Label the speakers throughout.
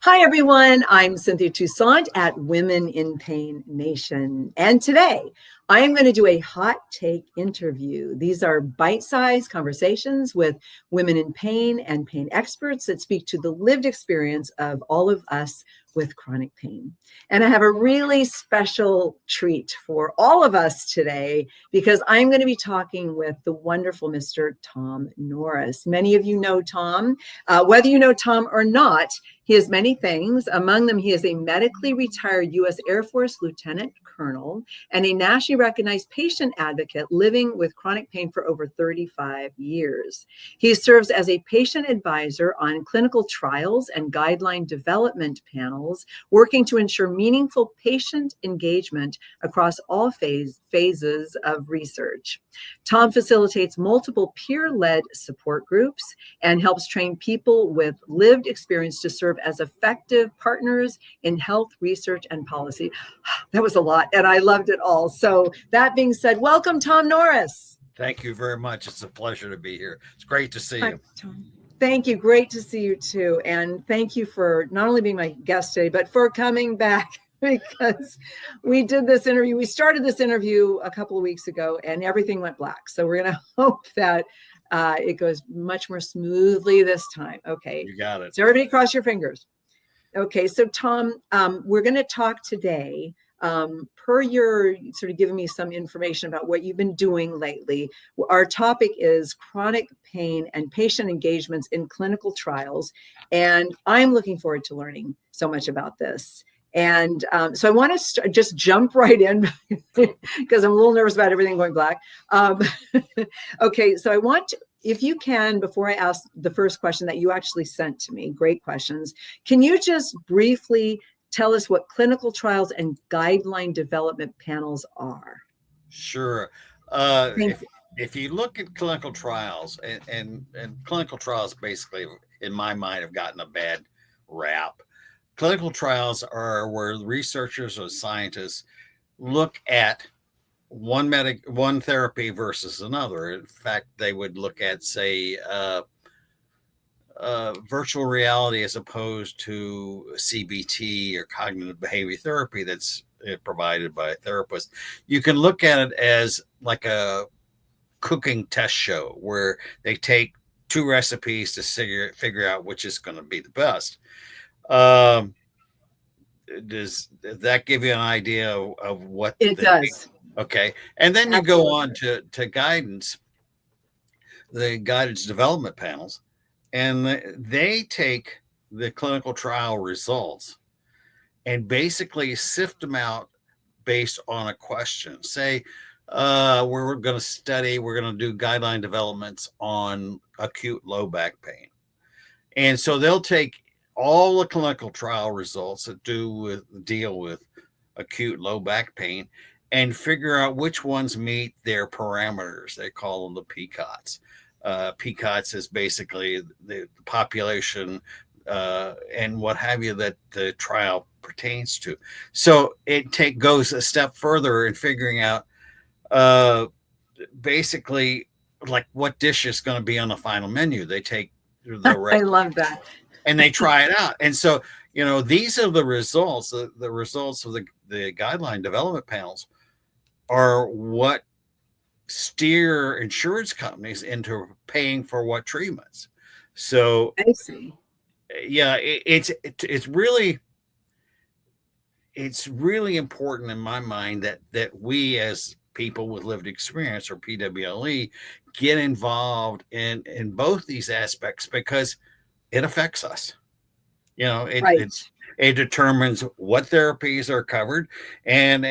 Speaker 1: Hi, everyone. I'm Cynthia Toussaint at Women in Pain Nation. And today I am going to do a hot take interview. These are bite-sized conversations with women in pain and pain experts that speak to the lived experience of all of us with chronic pain. And I have a really special treat for all of us today because I'm going to be talking with the wonderful Mr. Tom Norris. Many of you know Tom. Whether you know Tom or not, he is many things. Among them, he is a medically retired U.S. Air Force Lieutenant Colonel and a nationally recognized patient advocate living with chronic pain for over 35 years. He serves as a patient advisor on clinical trials and guideline development panels, working to ensure meaningful patient engagement across all phases of research. Tom facilitates multiple peer-led support groups and helps train people with lived experience to serve as effective partners in health research and policy. That was a lot, and I loved it all. So that being said, welcome, Tom Norris.
Speaker 2: Thank you very much. It's a pleasure to be here. It's great to see you.
Speaker 1: Tom. Thank you. Great to see you too. And thank you for not only being my guest today, but for coming back because we did this interview. We started this interview a couple of weeks ago and everything went black. So we're going to hope that it goes much more smoothly this time. Okay.
Speaker 2: You got it.
Speaker 1: So everybody cross your fingers. Okay. So Tom, we're going to talk today per your sort of giving me some information about what you've been doing lately. Our topic is chronic pain and patient engagements in clinical trials. And I'm looking forward to learning so much about this. And so I want to just jump right in because I'm a little nervous about everything going black. Okay, so I want to, if you can, before I ask the first question that you actually sent to me, great questions, can you just briefly tell us what clinical trials and guideline development panels are?
Speaker 2: Sure. If you look at clinical trials, and clinical trials basically, in my mind, have gotten a bad rap. Clinical trials are where researchers or scientists look at one therapy versus another. In fact, they would look at, say, virtual reality as opposed to CBT or cognitive behavior therapy that's provided by a therapist. You can look at it as like a cooking test show where they take two recipes to figure out which is going to be the best. Does that give you an idea of what
Speaker 1: it does?
Speaker 2: Okay. And then you go on to guidance, the guidance development panels, and they take the clinical trial results and basically sift them out based on a question. Say, we're going to do guideline developments on acute low back pain. And so they'll take all the clinical trial results that deal with acute low back pain and figure out which ones meet their parameters. They call them the PCOTs. PCOTs is basically the population and what have you that the trial pertains to. So it goes a step further in figuring out basically like what dish is going to be on the final menu. They take
Speaker 1: I love that.
Speaker 2: And they try it out. And so, these are the results. The results of the guideline development panels are what steer insurance companies into paying for what treatments. So
Speaker 1: I see.
Speaker 2: Yeah, it's really important in my mind that we as people with lived experience, or PWLE, get involved in both these aspects because it affects us. It determines what therapies are covered and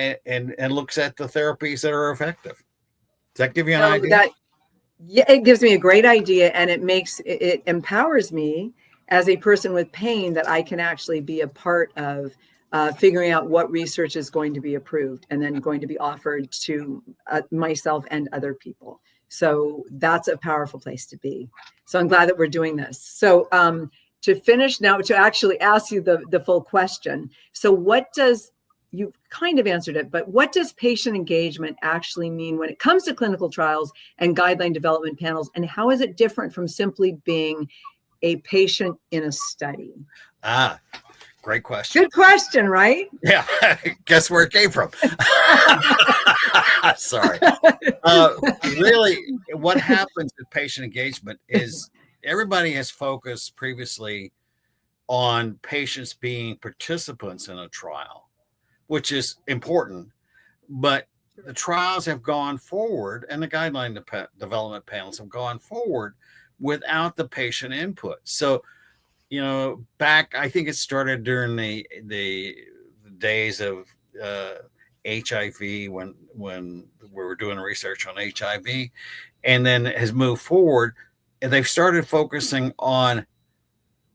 Speaker 2: looks at the therapies that are effective. Does that give you an idea?
Speaker 1: Yeah, it gives me a great idea, and it empowers me as a person with pain that I can actually be a part of figuring out what research is going to be approved and then going to be offered to myself and other people. So that's a powerful place to be. So I'm glad that we're doing this. So to finish now, to actually ask you the full question. So you kind of answered it, but what does patient engagement actually mean when it comes to clinical trials and guideline development panels? And how is it different from simply being a patient in a study?
Speaker 2: Great question.
Speaker 1: Good question, right?
Speaker 2: Yeah. Guess where it came from? Sorry. Really, what happens with patient engagement is everybody has focused previously on patients being participants in a trial, which is important. But the trials have gone forward and the guideline development panels have gone forward without the patient input. So, back, I think it started during the days of HIV when we were doing research on HIV, and then it has moved forward, and they've started focusing on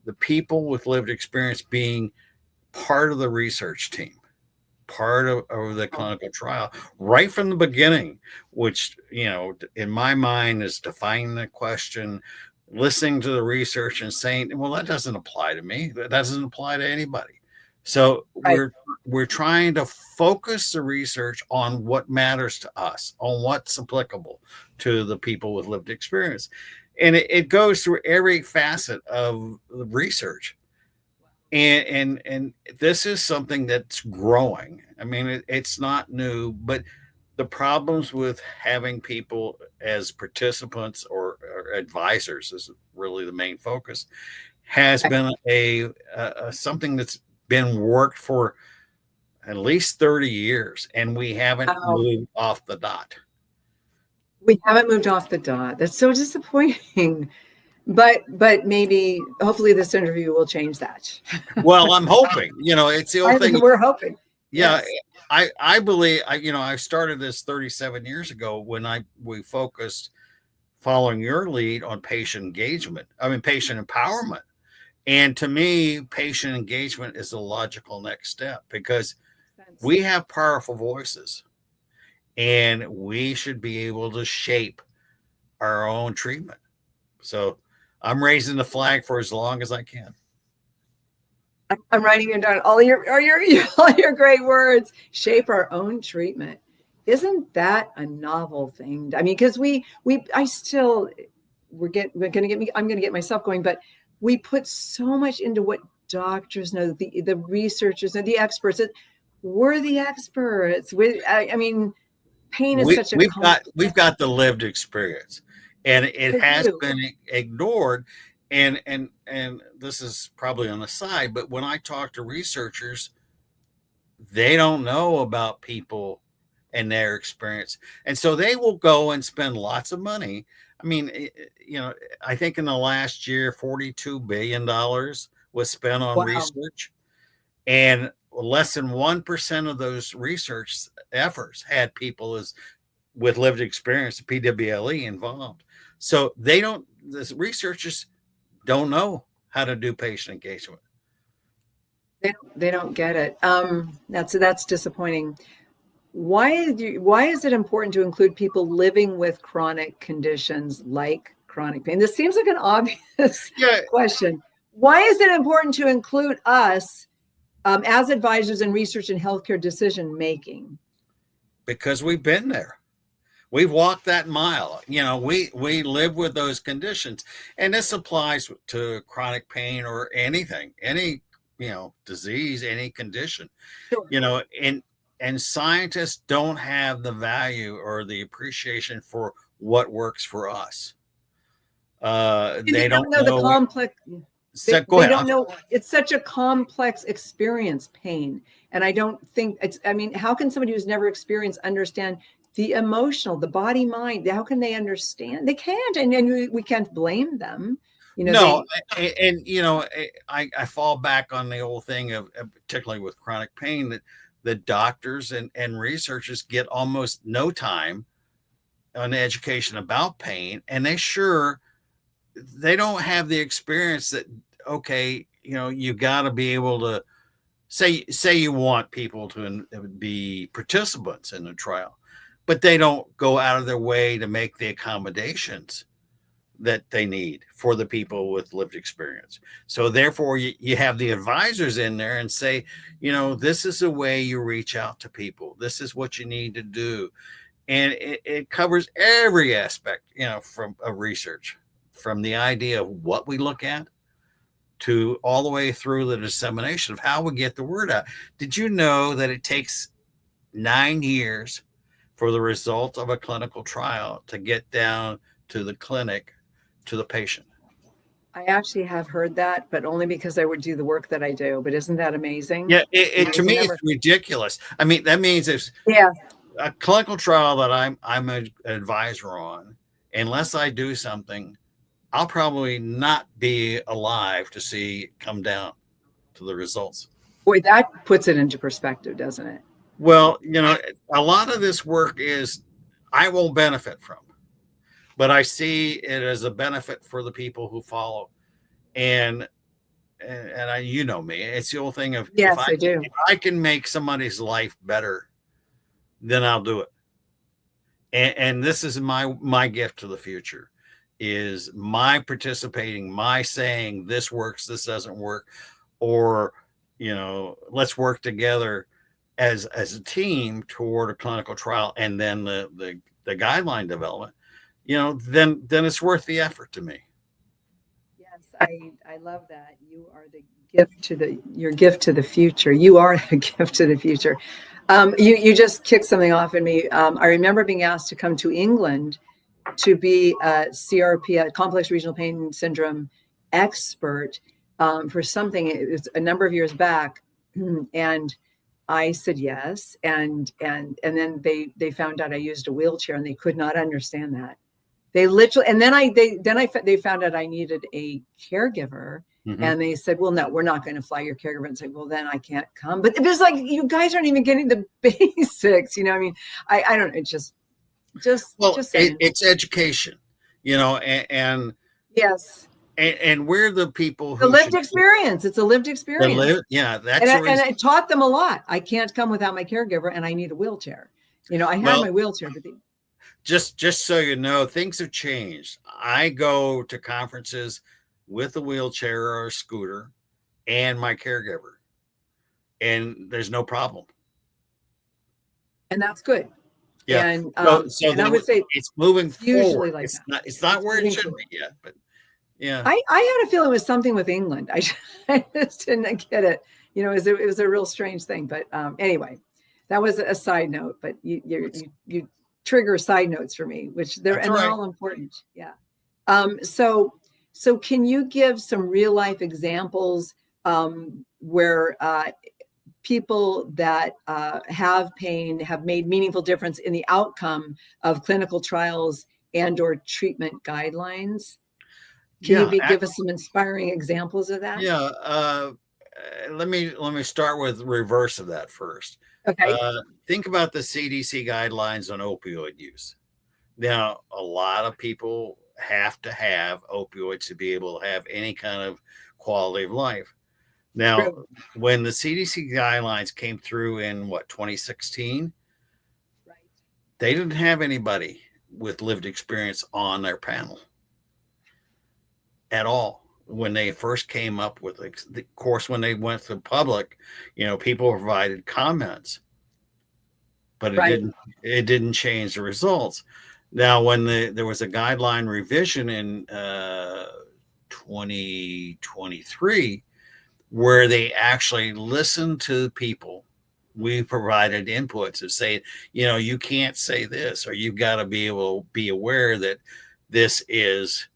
Speaker 2: the people with lived experience being part of the research team, part of the clinical trial right from the beginning, which, in my mind is defining the question, listening to the research and saying, well, that doesn't apply to me. That doesn't apply to anybody. So
Speaker 1: Right.
Speaker 2: we're trying to focus the research on what matters to us, on what's applicable to the people with lived experience. And it goes through every facet of the research. And this is something that's growing. I mean, it's not new, but the problems with having people as participants or advisors is really the main focus, has been a something that's been worked for at least 30 years, and we haven't moved off the dot.
Speaker 1: We haven't moved off the dot. That's so disappointing. But maybe, hopefully, this interview will change that.
Speaker 2: Well, I'm hoping. It's the old thing.
Speaker 1: We're hoping.
Speaker 2: Yeah, yes. I believe. I started this 37 years ago when we focused, following your lead, on patient engagement. I mean, patient empowerment. And to me, patient engagement is the logical next step, because we have powerful voices, and we should be able to shape our own treatment. So I'm raising the flag for as long as I can.
Speaker 1: I'm writing it down. All your great words. Shape our own treatment. Isn't that a novel thing? I mean, because I'm going to get myself going, but we put so much into what doctors know, the researchers and the experts. We're the experts. I mean, pain is such a
Speaker 2: we've got the lived experience, and it has been ignored. And this is probably on the side, but when I talk to researchers, they don't know about people and their experience, and so they will go and spend lots of money. I mean, I think in the last year, $42 billion was spent on research, and less than 1% of those research efforts had people with lived experience, PWLE, involved. So the researchers don't know how to do patient engagement.
Speaker 1: They don't get it. That's disappointing. Why is it important to include people living with chronic conditions like chronic pain? This seems like an obvious question. Why is it important to include us as advisors in research and healthcare decision making?
Speaker 2: Because we've been there. We've walked that mile. We live with those conditions, and this applies to chronic pain or anything, any disease, any condition. Sure. And scientists don't have the value or the appreciation for what works for us. They don't know
Speaker 1: the complex. They don't know. It's such a complex experience, pain, and I don't think it's. I mean, how can somebody who's never experienced understand the emotional, the body, mind? How can they understand? They can't, and we can't blame them.
Speaker 2: I fall back on the old thing of, particularly with chronic pain, that the doctors and researchers get almost no time on education about pain, and they don't have the experience that, you got to be able to say you want people to be participants in the trial, but they don't go out of their way to make the accommodations that they need for the people with lived experience. So therefore you have the advisors in there and say, this is the way you reach out to people. This is what you need to do. And it covers every aspect, from a research, from the idea of what we look at to all the way through the dissemination of how we get the word out. Did you know that it takes 9 years for the result of a clinical trial to get down to the clinic, to the patient?
Speaker 1: I actually have heard that, but only because I would do the work that I do. But isn't that amazing?
Speaker 2: Yeah, to me, it's ridiculous. I mean, that means if a clinical trial that I'm an advisor on, unless I do something, I'll probably not be alive to see it come down to the results.
Speaker 1: Boy, that puts it into perspective, doesn't it?
Speaker 2: Well, a lot of this work is I won't benefit from, but I see it as a benefit for the people who follow. And I, me, it's the old thing of,
Speaker 1: yes, I do.
Speaker 2: If I can make somebody's life better, then I'll do it. And this is my gift to the future, is my participating, my saying this works, this doesn't work, or let's work together as a team toward a clinical trial, and then the guideline development. Then it's worth the effort to me.
Speaker 1: Yes, I love that. You are the gift to your gift to the future. You are a gift to the future. You just kicked something off in me. I remember being asked to come to England to be a CRP, a complex regional pain syndrome expert, for something. It was a number of years back, and I said yes. And then they found out I used a wheelchair, and they could not understand that. They literally, and then they found out I needed a caregiver. Mm-hmm. And they said, well, no, we're not going to fly your caregiver. And say, well, then I can't come. But it was like, you guys aren't even getting the basics. I mean, I don't know. It's just
Speaker 2: it's education, and
Speaker 1: yes.
Speaker 2: And we're the people who
Speaker 1: the lived experience. It's a lived experience.
Speaker 2: That's
Speaker 1: and I taught them a lot. I can't come without my caregiver, and I need a wheelchair. I have my wheelchair, but
Speaker 2: just so you know, things have changed. I go to conferences with a wheelchair or a scooter and my caregiver, and there's no problem.
Speaker 1: And that's good.
Speaker 2: Yeah.
Speaker 1: And,
Speaker 2: and I would say it's moving forward.
Speaker 1: Like
Speaker 2: it's not where it should be yet, but yeah.
Speaker 1: I had a feeling it was something with England. I just didn't get it. It was a real strange thing. But anyway, that was a side note. But you trigger side notes for me, which they're all important. Yeah. So can you give some real life examples where people that have pain have made meaningful difference in the outcome of clinical trials and or treatment guidelines? Can you give us some inspiring examples of that?
Speaker 2: Yeah. Let me start with the reverse of that first.
Speaker 1: Okay.
Speaker 2: Think about the CDC guidelines on opioid use. Now, a lot of people have to have opioids to be able to have any kind of quality of life. Now, when the CDC guidelines came through in 2016,
Speaker 1: right,
Speaker 2: they didn't have anybody with lived experience on their panel at all. When they first came up with it, of course, when they went to the public, people provided comments, but it didn't change the results. Now, when there was a guideline revision in 2023, where they actually listened to people, we provided inputs of saying, you can't say this, or you've got to be able to be aware that this is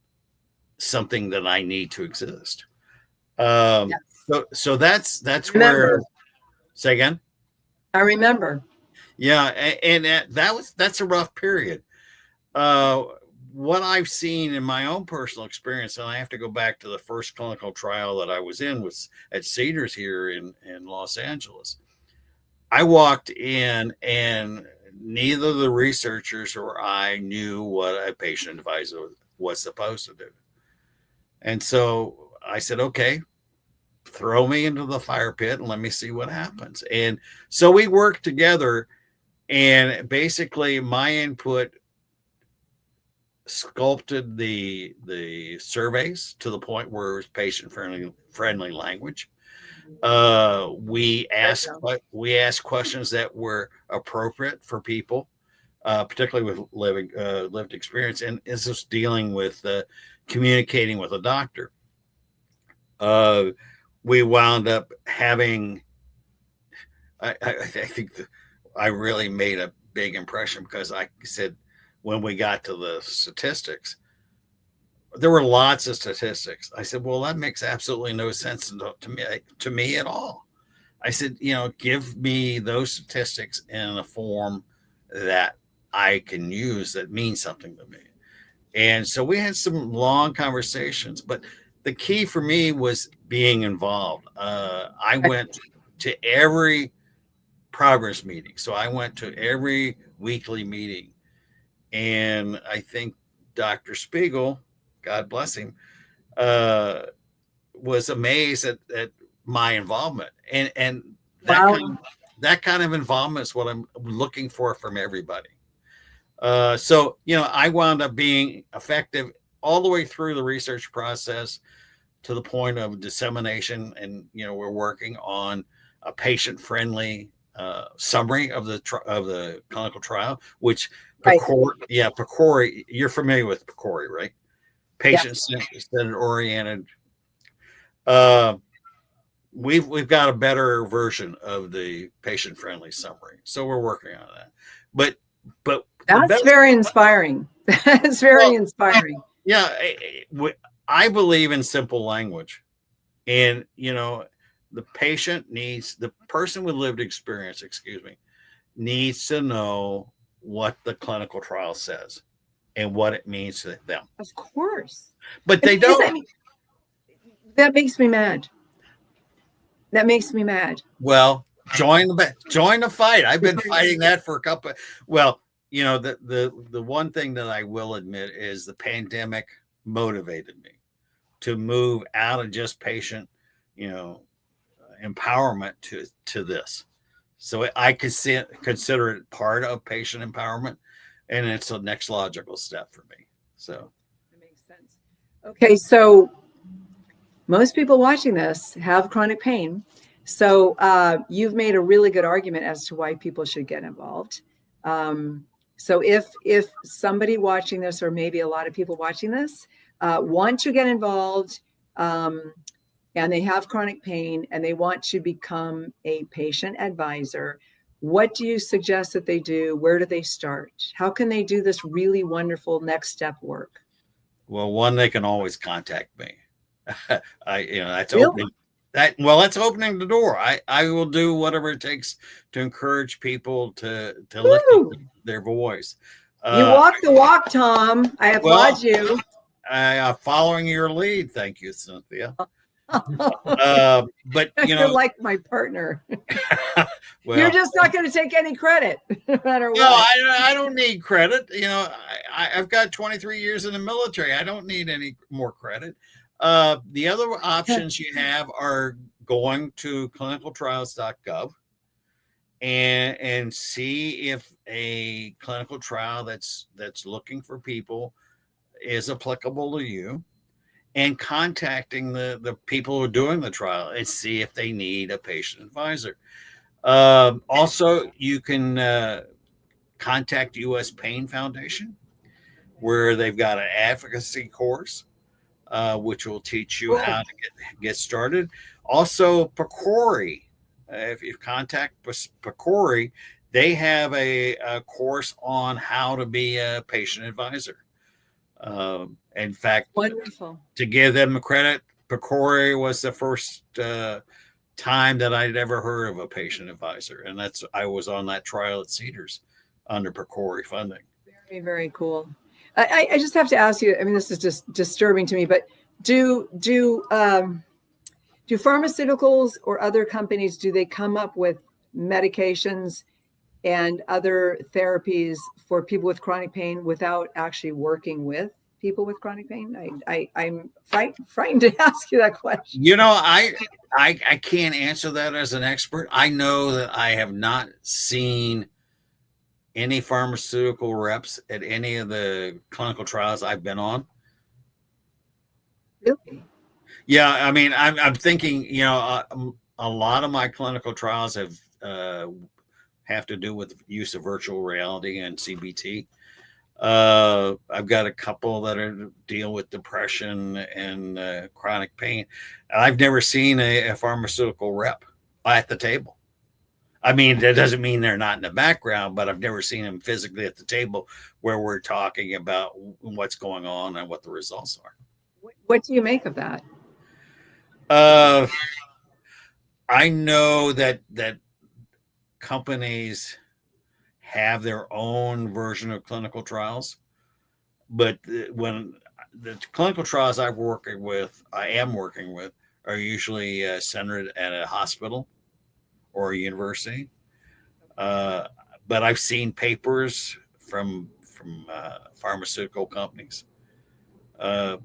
Speaker 2: something that I need to exist. Yes. So that's where. Say again.
Speaker 1: I remember.
Speaker 2: Yeah, and that's a rough period. What I've seen in my own personal experience, and I have to go back to the first clinical trial that I was in, was at Cedars here in Los Angeles. I walked in, and neither the researchers or I knew what a patient advisor was supposed to do. And so I said, okay, throw me into the fire pit and let me see what happens. And so we worked together, and basically my input sculpted the surveys to the point where it was patient friendly language. We asked questions that were appropriate for people, particularly with lived experience, and is this dealing with communicating with a doctor. Uh, we wound up having, I think I really made a big impression because I said, when we got to the statistics, there were lots of statistics. I said, well, that makes absolutely no sense to me at all. I said, give me those statistics in a form that I can use that means something to me. And so we had some long conversations, but the key for me was being involved. I went to every progress meeting. So I went to every weekly meeting. And I think Dr. Spiegel, God bless him, was amazed at my involvement. And that
Speaker 1: Wow.
Speaker 2: that kind of involvement is what I'm looking for from everybody. So, I wound up being effective all the way through the research process to the point of dissemination. And, we're working on a patient-friendly summary of the clinical trial, which PCORI, you're familiar with PCORI, right? Patient-centered oriented. We've got a better version of the patient-friendly summary, so we're working on that. But
Speaker 1: that's very inspiring. That's very inspiring.
Speaker 2: Yeah, I believe in simple language, and the person with lived experience, needs to know what the clinical trial says and what it means to them.
Speaker 1: Of course,
Speaker 2: but they don't.
Speaker 1: That makes me mad. That makes me mad.
Speaker 2: Well, join the fight. I've been fighting that for a couple. Well, the one thing that I will admit is the pandemic motivated me to move out of just patient, empowerment to this. So I consider it part of patient empowerment, and it's the next logical step for me. So
Speaker 1: that makes sense. Okay, so most people watching this have chronic pain. So you've made a really good argument as to why people should get involved. So if somebody watching this, or maybe a lot of people watching this, want to get involved, and they have chronic pain and they want to become a patient advisor, what do you suggest that they do? Where do they start? How can they do this really wonderful next step work?
Speaker 2: Well, one, they can always contact me. That's
Speaker 1: really?
Speaker 2: opening. That's opening the door. I will do whatever it takes to encourage people to lift their voice.
Speaker 1: You walk the walk, Tom. I applaud you.
Speaker 2: Following your lead. Thank you, Cynthia. But
Speaker 1: you're like my partner.
Speaker 2: Well,
Speaker 1: you're just not going to take any credit, no matter what.
Speaker 2: No, I don't need credit. I've got 23 years in the military. I don't need any more credit. The other options you have are going to clinicaltrials.gov and see if a clinical trial that's looking for people is applicable to you, and contacting the people who are doing the trial and see if they need a patient advisor. Also, you can contact U.S. Pain Foundation, where they've got an advocacy course, which will teach you how to get started. Also, PCORI. If you contact PCORI, they have a course on how to be a patient advisor. In fact,
Speaker 1: wonderful.
Speaker 2: To give them credit, PCORI was the first time that I'd ever heard of a patient advisor, and I was on that trial at Cedars under PCORI funding.
Speaker 1: Very, very cool. I just have to ask you. I mean, this is just disturbing to me, but do pharmaceuticals or other companies, do they come up with medications and other therapies for people with chronic pain without actually working with people with chronic pain? I'm frightened to ask you that question.
Speaker 2: I can't answer that as an expert. I know that I have not seen any pharmaceutical reps at any of the clinical trials I've been on.
Speaker 1: Really?
Speaker 2: Yeah, I mean, I'm thinking, a lot of my clinical trials have to do with use of virtual reality and CBT. I've got a couple that are deal with depression and chronic pain. I've never seen a pharmaceutical rep at the table. I mean, that doesn't mean they're not in the background, but I've never seen them physically at the table where we're talking about what's going on and what the results are.
Speaker 1: What do you make of that?
Speaker 2: I know that companies have their own version of clinical trials, but when the clinical trials I am working with, are usually centered at a hospital or a university. But I've seen papers from pharmaceutical companies. But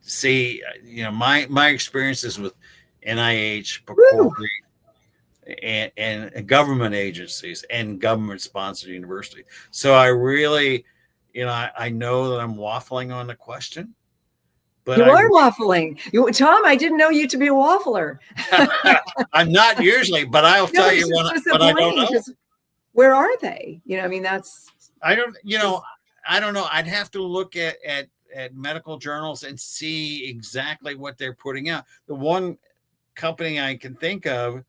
Speaker 2: see, my experiences with NIH, and government agencies and government sponsored universities. So I really, I know that I'm waffling on the question. But
Speaker 1: you are waffling. Tom, I didn't know you to be a waffler.
Speaker 2: I'm not usually, but I'll tell you what I don't know.
Speaker 1: Where are they? I mean,
Speaker 2: I don't know. I'd have to look at medical journals and see exactly what they're putting out. The one company I can think of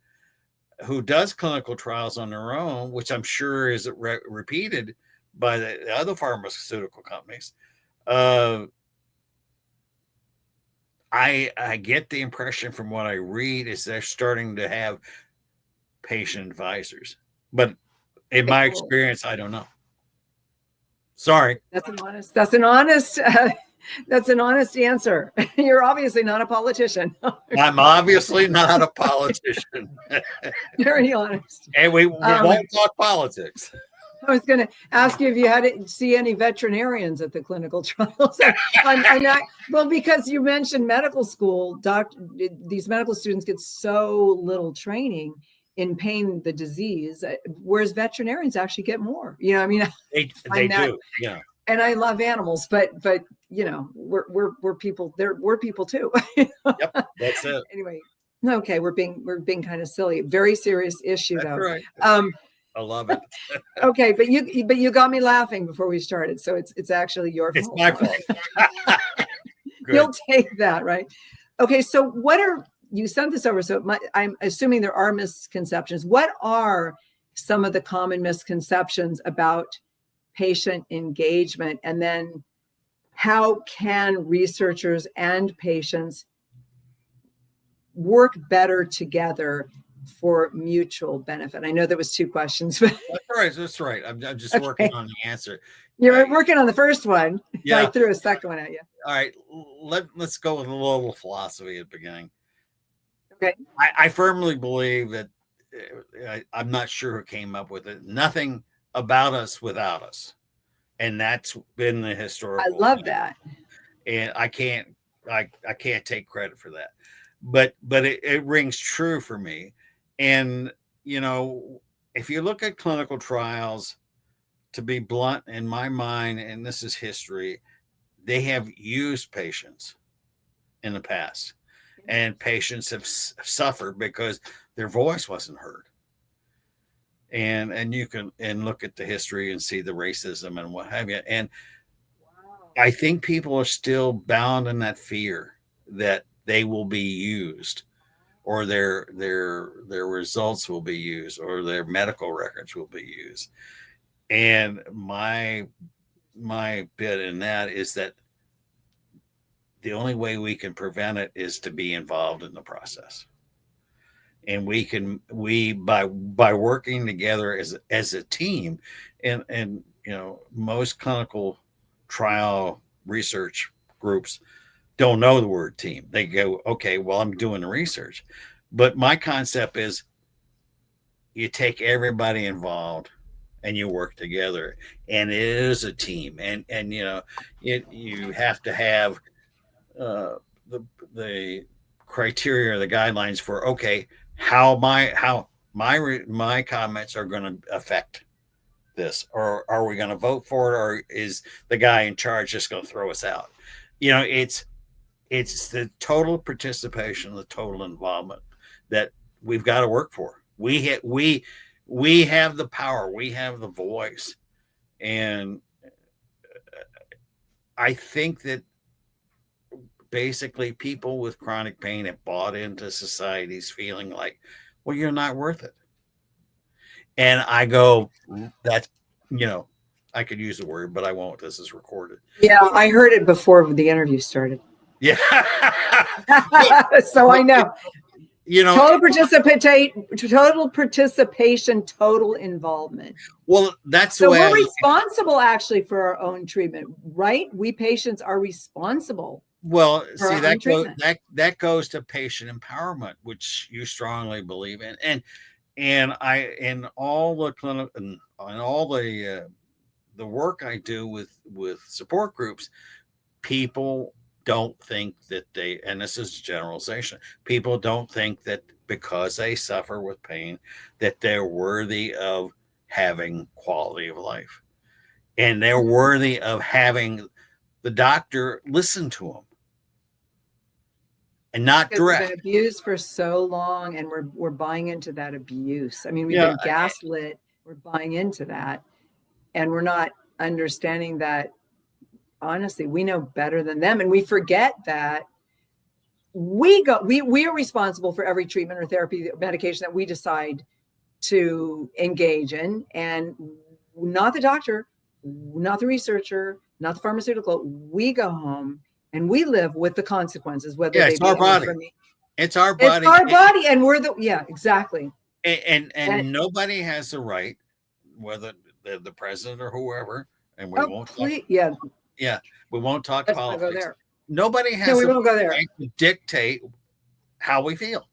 Speaker 2: who does clinical trials on their own, which I'm sure is repeated by the other pharmaceutical companies, I get the impression from what I read is they're starting to have patient advisors, but in my experience, I don't know. Sorry.
Speaker 1: That's an honest answer. You're obviously not a politician.
Speaker 2: I'm obviously not a politician.
Speaker 1: Very honest.
Speaker 2: And we won't talk politics.
Speaker 1: I was going to ask you if you had to see any veterinarians at the clinical trials. I'm not, well, because you mentioned medical school, these medical students get so little training in pain, the disease, whereas veterinarians actually get more. I mean,
Speaker 2: they do. Yeah.
Speaker 1: And I love animals, but we're people. We're people too.
Speaker 2: Yep, that's it.
Speaker 1: Anyway, okay, we're being kind of silly. Very serious issue,
Speaker 2: that's
Speaker 1: though.
Speaker 2: Right. I love it.
Speaker 1: Okay, but you got me laughing before we started, so it's actually your fault.
Speaker 2: It's my fault.
Speaker 1: You'll take that, right? Okay, so you sent this over, so I'm assuming there are misconceptions. What are some of the common misconceptions about patient engagement, and then how can researchers and patients work better together for mutual benefit? I know there was two questions, but
Speaker 2: that's right. I'm just working on the answer.
Speaker 1: You're working on the first one.
Speaker 2: Yeah.
Speaker 1: I threw a second one at you.
Speaker 2: All right, let's go with a little philosophy at the beginning.
Speaker 1: Okay.
Speaker 2: I firmly believe that I'm not sure who came up with it. Nothing about us without us, and that's been the historical.
Speaker 1: I love that,
Speaker 2: and I can't take credit for that, but it rings true for me. And if you look at clinical trials, to be blunt, in my mind, and this is history, they have used patients in the past, and patients have suffered because their voice wasn't heard. And you can look at the history and see the racism and what have you. And I think people are still bound in that fear that they will be used, or their results will be used, or their medical records will be used. And my bit in that is that the only way we can prevent it is to be involved in the process. And by working together as a team, and most clinical trial research groups don't know the word team. They go, okay, well, I'm doing the research. But my concept is you take everybody involved and you work together, and it is a team. And you have to have the criteria, the guidelines for, okay, how my comments are going to affect this, or are we going to vote for it, or is the guy in charge just going to throw us out? It's the total participation, the total involvement that we've got to work for. We have the power, we have the voice And I think that basically people with chronic pain have bought into society's feeling like, well, you're not worth it. And I go, that's, I could use the word, but I won't. This is recorded.
Speaker 1: Yeah, I heard it before the interview started.
Speaker 2: Yeah.
Speaker 1: So I know. Total participation, total involvement.
Speaker 2: Well, that's
Speaker 1: so we're responsible actually for our own treatment, right? We patients are responsible.
Speaker 2: Well, see, that goes to patient empowerment, which you strongly believe in, and I in all the clinical and all the work I do with support groups, people don't think that and this is generalization, people don't think that because they suffer with pain that they're worthy of having quality of life, and they're worthy of having the doctor listen to them and not direct.
Speaker 1: We've been abused for so long, and we're buying into that abuse. I mean, we've been gaslit. We're buying into that, and we're not understanding that. Honestly, we know better than them, and we forget that we are responsible for every treatment or therapy medication that we decide to engage in, and not the doctor, not the researcher, not the pharmaceutical. We go home and we live with the consequences, whether
Speaker 2: it's our body. It's our body.
Speaker 1: It's our body, and we're exactly.
Speaker 2: And nobody has the right, whether the president or whoever, and we won't. We won't talk politics.
Speaker 1: Go there.
Speaker 2: Nobody has the right to dictate how we feel.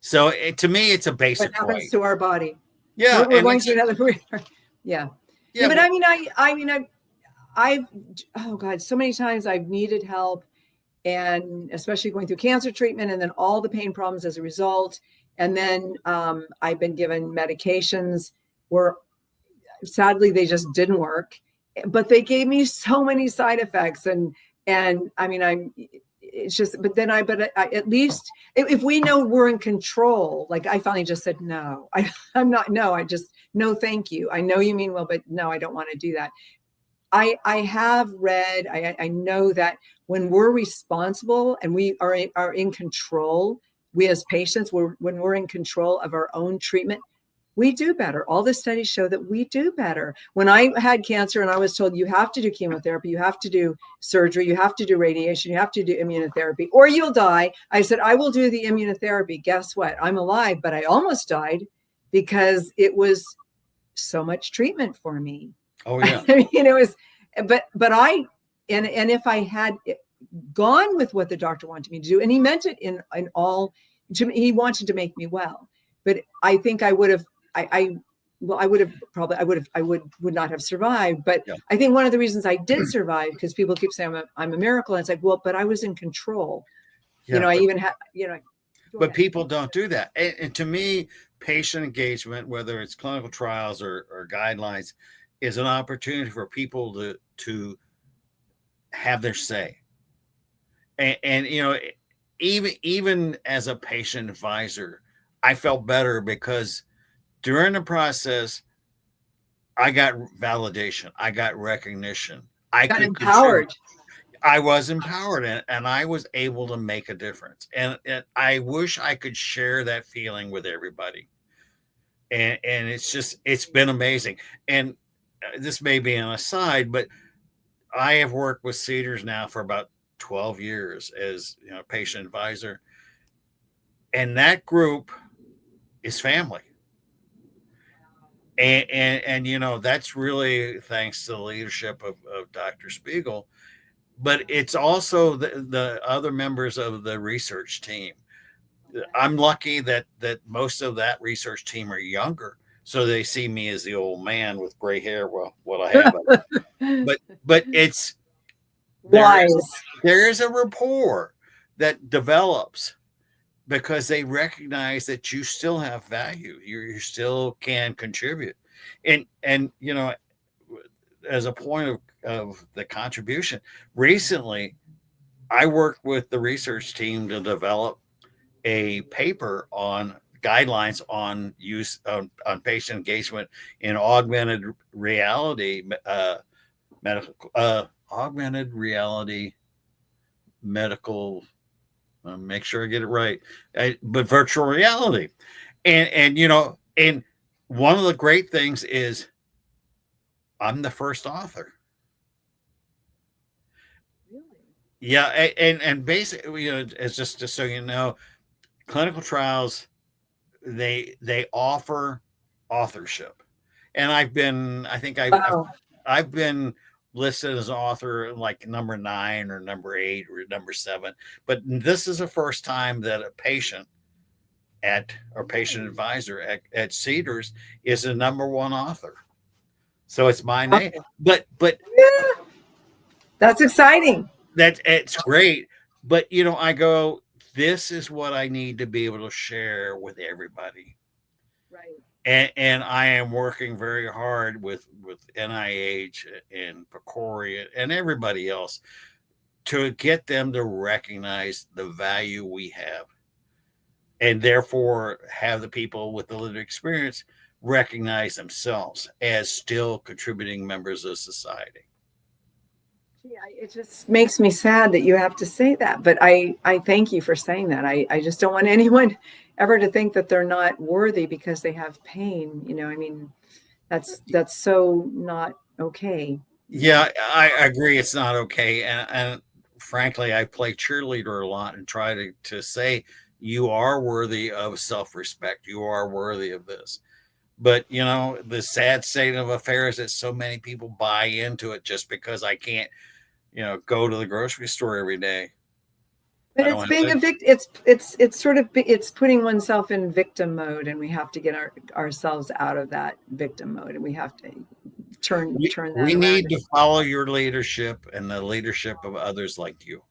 Speaker 2: So to me, it's a basic
Speaker 1: what happens to our body.
Speaker 2: Yeah,
Speaker 1: we're going through another. Yeah. But I've oh God, so many times I've needed help, and especially going through cancer treatment, and then all the pain problems as a result. And then I've been given medications where sadly they just didn't work, but they gave me so many side effects. And I mean, it's just, but at least if we know we're in control, like I finally just said, no, I'm not, no, no, thank you. I know you mean well, but no, I don't want to do that. I have read, I know that when we're responsible and we are in control, we as patients, when we're in control of our own treatment, we do better. All the studies show that we do better. When I had cancer and I was told you have to do chemotherapy, you have to do surgery, you have to do radiation, you have to do immunotherapy, or you'll die. I said, I will do the immunotherapy. Guess what? I'm alive, but I almost died because it was so much treatment for me.
Speaker 2: Oh yeah.
Speaker 1: I mean, it was, but and if I had gone with what the doctor wanted me to do, and he meant it in all, he wanted to make me well, but I think I would have, I would not have survived. But yeah. I think one of the reasons I did survive, because people keep saying I'm a miracle. And it's like, well, but I was in control. Yeah, I even had,
Speaker 2: but people don't do that. And to me, patient engagement, whether it's clinical trials or guidelines, is an opportunity for people to have their say. And even as a patient advisor, I felt better because during the process, I got validation. I got recognition. I got
Speaker 1: empowered.
Speaker 2: I was empowered, and I was able to make a difference. And I wish I could share that feeling with everybody. And it's been amazing. And this may be an aside, but I have worked with Cedars now for about 12 years as patient advisor. And that group is family. And that's really thanks to the leadership of Dr. Spiegel, but it's also the other members of the research team. I'm lucky that most of that research team are younger, so they see me as the old man with gray hair. Well, what I have, but it's there is a rapport that develops because they recognize that you still have value. You still can contribute. And as a point of the contribution, recently I worked with the research team to develop a paper on guidelines on use on patient engagement in augmented reality augmented reality medical. Make sure I get it right, but virtual reality, and and one of the great things is I'm the first author.
Speaker 1: Really?
Speaker 2: Yeah, and basically, it's just so you know, clinical trials, they offer authorship, and I think
Speaker 1: Wow.
Speaker 2: I've been listed as author like number 9 or number 8 or number 7, but this is the first time that a patient patient advisor at Cedars is the number 1 author. So it's my name, but
Speaker 1: Yeah, that's exciting.
Speaker 2: it's great. But I go, this is what I need to be able to share with everybody.
Speaker 1: Right.
Speaker 2: And I am working very hard with NIH and PCORI and everybody else to get them to recognize the value we have, and therefore have the people with the lived experience recognize themselves as still contributing members of society.
Speaker 1: Yeah, it just makes me sad that you have to say that, but I thank you for saying that. I just don't want anyone ever to think that they're not worthy because they have pain. I mean, that's so not okay.
Speaker 2: Yeah, I agree. It's not okay. And frankly, I play cheerleader a lot and try to say, you are worthy of self-respect. You are worthy of this. But, the sad state of affairs is that so many people buy into it just because I can't, go to the grocery store every day.
Speaker 1: But it's being a victim. It's sort of it's putting oneself in victim mode, and we have to get ourselves out of that victim mode, and we have to turn that.
Speaker 2: We need to follow your leadership and the leadership of others like you.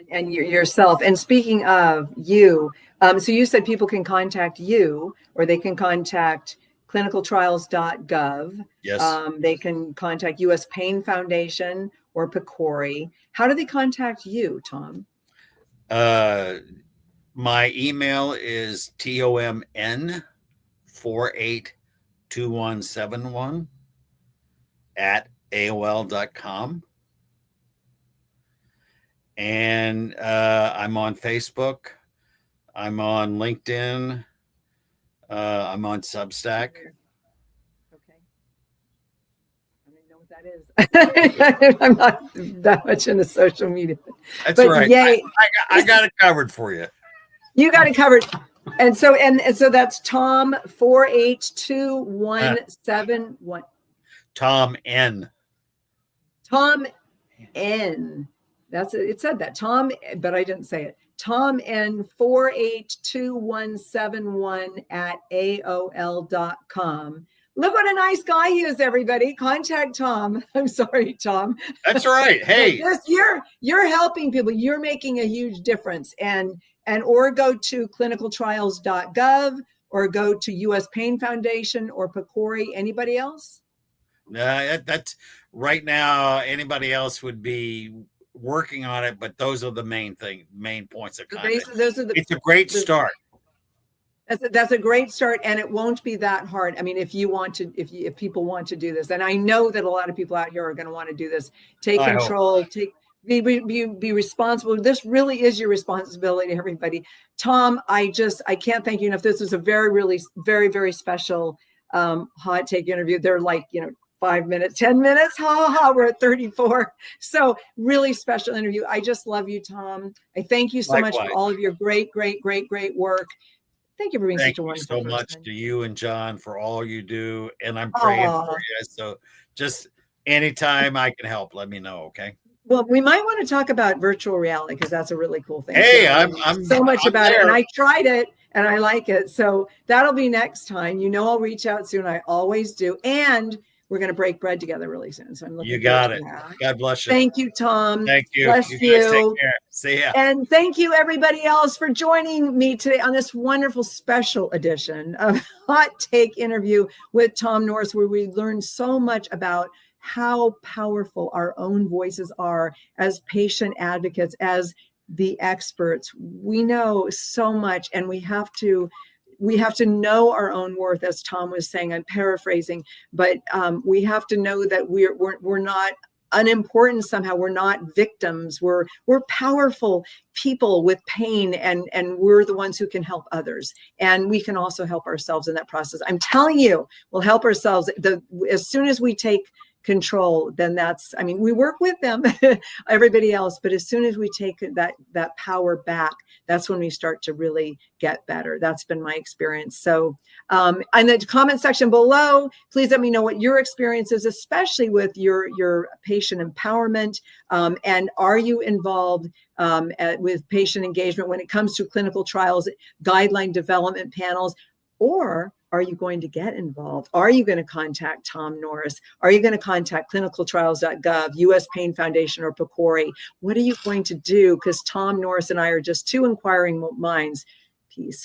Speaker 1: And yourself. And speaking of you, so you said people can contact you, or they can contact clinicaltrials.gov.
Speaker 2: Yes.
Speaker 1: They can contact US Pain Foundation or PCORI. How do they contact you, Tom?
Speaker 2: My email is tomn482171 at AOL.com. And I'm on Facebook. I'm on LinkedIn. I'm on Substack.
Speaker 1: Okay. I don't know what that is. I'm not that much into social media.
Speaker 2: That's right. Yay. I got it covered for you.
Speaker 1: You got it covered. And so that's Tom 482171.
Speaker 2: Tom N.
Speaker 1: Tom N. That's it. It said that Tom, but I didn't say it. Tom N 482171 at AOL.com. Look what a nice guy he is, everybody. Contact Tom. I'm sorry, Tom.
Speaker 2: That's right. Hey,
Speaker 1: you're helping people. You're making a huge difference. Or go to clinicaltrials.gov or go to US Pain Foundation or PCORI. Anybody else?
Speaker 2: That's right now. Anybody else would be working on it, but those are the main points of contact. It's a great start.
Speaker 1: That's a great start, and it won't be that hard. I mean, if people want to do this, and I know that a lot of people out here are going to want to do this, take control, be responsible. This really is your responsibility, everybody. Tom, I can't thank you enough. This was a very, very special hot take interview. They're like, 5 minutes, 10 minutes. We're at 34. So really special interview. I just love you, Tom. I thank you so much for all of your great work. Thank you for being such a wonderful person.
Speaker 2: Thank you so much to you and John for all you do. And I'm praying for you. So just anytime I can help, let me know. Okay.
Speaker 1: Well, we might want to talk about virtual reality because that's a really cool thing.
Speaker 2: Hey, I'm
Speaker 1: so much about it. And I tried it and I like it. So that'll be next time. I'll reach out soon. I always do. And we're going to break bread together really soon. So I'm looking
Speaker 2: forward to that. God bless you.
Speaker 1: Thank you, Tom.
Speaker 2: Thank you.
Speaker 1: Bless you.
Speaker 2: Take care. See ya.
Speaker 1: And thank you, everybody else, for joining me today on this wonderful special edition of Hot Take Interview with Tom Norris, where we learned so much about how powerful our own voices are as patient advocates, as the experts. We know so much, and we have to know our own worth, as Tom was saying. I'm paraphrasing, but we have to know that we're not unimportant somehow. We're not victims. We're powerful people with pain, and we're the ones who can help others, and we can also help ourselves in that process. I'm telling you, we'll help ourselves. As soon as we take control, then we work with them, everybody else, but as soon as we take that power back, that's when we start to really get better. That's been my experience. So in the comment section below, please let me know what your experience is, especially with your patient empowerment, and are you involved with patient engagement when it comes to clinical trials, guideline development panels, or are you going to get involved? Are you going to contact Tom Norris? Are you going to contact clinicaltrials.gov, US Pain Foundation, or PCORI? What are you going to do? Because Tom Norris and I are just two inquiring minds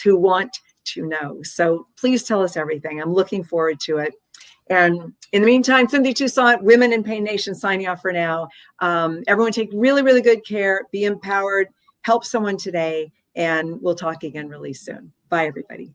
Speaker 1: who want to know. So please tell us everything. I'm looking forward to it. And in the meantime, Cynthia Toussaint, Women in Pain Nation, signing off for now. Everyone take really, really good care. Be empowered. Help someone today. And we'll talk again really soon. Bye, everybody.